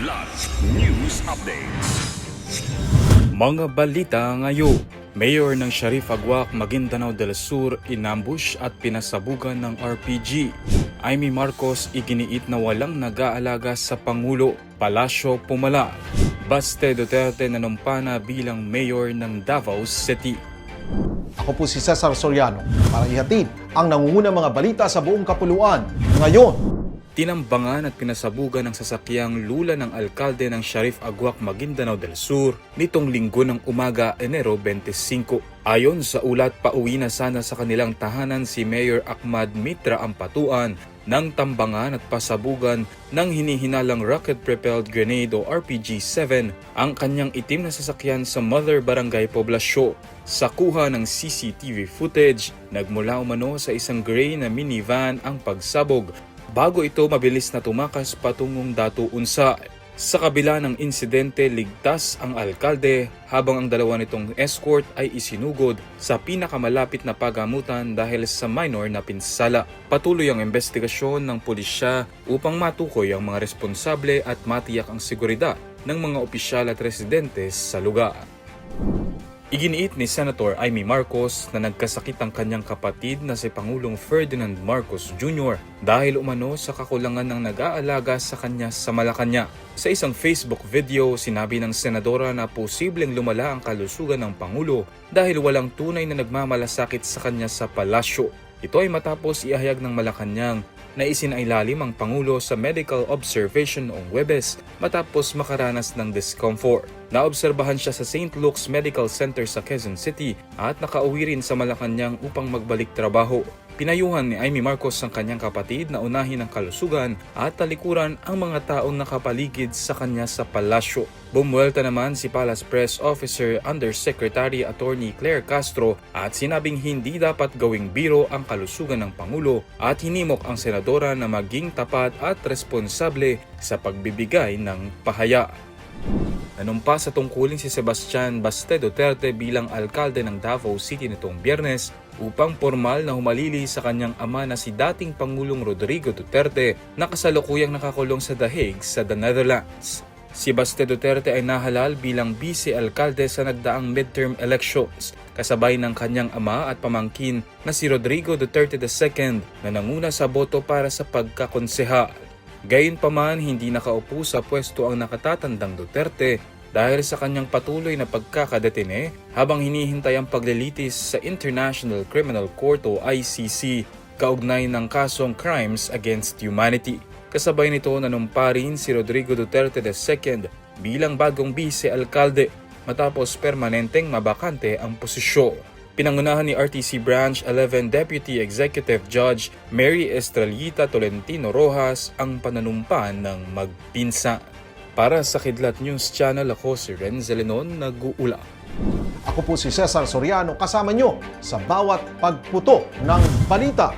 Kidlat News Updates. Mga balita ngayon. Mayor ng Sharif Agwak, Maguindanao del Sur, inambush at pinasabugan ng RPG. Amy Marcos iginiit na walang nag-aalaga sa Pangulo. Palasyo pumala. Baste Duterte nanumpana bilang mayor ng Davao City. Ako po si Cesar Soriano para ihatid ang nangungunang mga balita sa buong kapuluan ngayon. Tinambangan at pinasabugan ng sasakyang lula ng alkalde ng Sharif Agwak, Maguindanao del Sur nitong linggo ng umaga, Enero 25. Ayon sa ulat, pauwi na sana sa kanilang tahanan si Mayor Ahmad Mitra Ampatuan ng tambangan at pasabugan ng hinihinalang rocket-propelled grenade o RPG-7 ang kanyang itim na sasakyan sa Mother Barangay Poblasyon. Sa kuha ng CCTV footage, nagmula umano sa isang gray na minivan ang pagsabog bago ito mabilis na tumakas patungong Datu Unsa. Sa kabila ng insidente, ligtas ang alkalde habang ang dalawa nitong escort ay isinugod sa pinakamalapit na pagamutan dahil sa minor na pinsala. Patuloy ang investigasyon ng pulisya upang matukoy ang mga responsable at matiyak ang seguridad ng mga opisyal at residente sa lugar. Iginiit ni Senator Amy Marcos na nagkasakit ang kanyang kapatid na si Pangulong Ferdinand Marcos Jr. dahil umano sa kakulangan ng nag-aalaga sa kanya sa Malacanang. Sa isang Facebook video, sinabi ng senadora na posibleng lumala ang kalusugan ng Pangulo dahil walang tunay na nagmamalasakit sa kanya sa palasyo. Ito ay matapos iahayag ng Malacanang na isinailalim ang Pangulo sa medical observation noong Huwebes matapos makaranas ng discomfort. Naobserbahan siya sa St. Luke's Medical Center sa Quezon City at nakauwi rin sa Malacanang upang magbalik trabaho. Pinayuhan ni Amy Marcos ang kanyang kapatid na unahin ang kalusugan at talikuran ang mga taong nakapaligid sa kanya sa palasyo. Bumuelta naman si Palace Press Officer Undersecretary Attorney Claire Castro at sinabing hindi dapat gawing biro ang kalusugan ng Pangulo at hinimok ang senadora na maging tapat at responsable sa pagbibigay ng pahaya. Nanumpa sa tungkulin si Sebastian Baste Duterte bilang alkalde ng Davao City nitong Biyernes upang formal na humalili sa kanyang ama na si dating Pangulong Rodrigo Duterte na kasalukuyang nakakulong sa The Hague sa The Netherlands. Si Baste Duterte ay nahalal bilang vice-alkalde sa nagdaang midterm elections kasabay ng kanyang ama at pamangkin na si Rodrigo Duterte II na nanguna sa boto para sa pagkakonsehal. Gayunpaman, hindi nakaupo sa pwesto ang nakatatandang Duterte dahil sa kanyang patuloy na pagkakadetine habang hinihintay ang paglilitis sa International Criminal Court o ICC kaugnay ng kasong Crimes Against Humanity. Kasabay nito nanumpa rin si Rodrigo Duterte II bilang bagong vice-alkalde matapos permanenteng mabakante ang posisyon. Pinangunahan ni RTC Branch 11 Deputy Executive Judge Mary Estrellita Tolentino Rojas ang pananumpa ng magpinsa. Para sa Kidlat News Channel, ako si Renz Zelenon, nag-uula. Ako po si Cesar Soriano, kasama nyo sa bawat pagputo ng balita.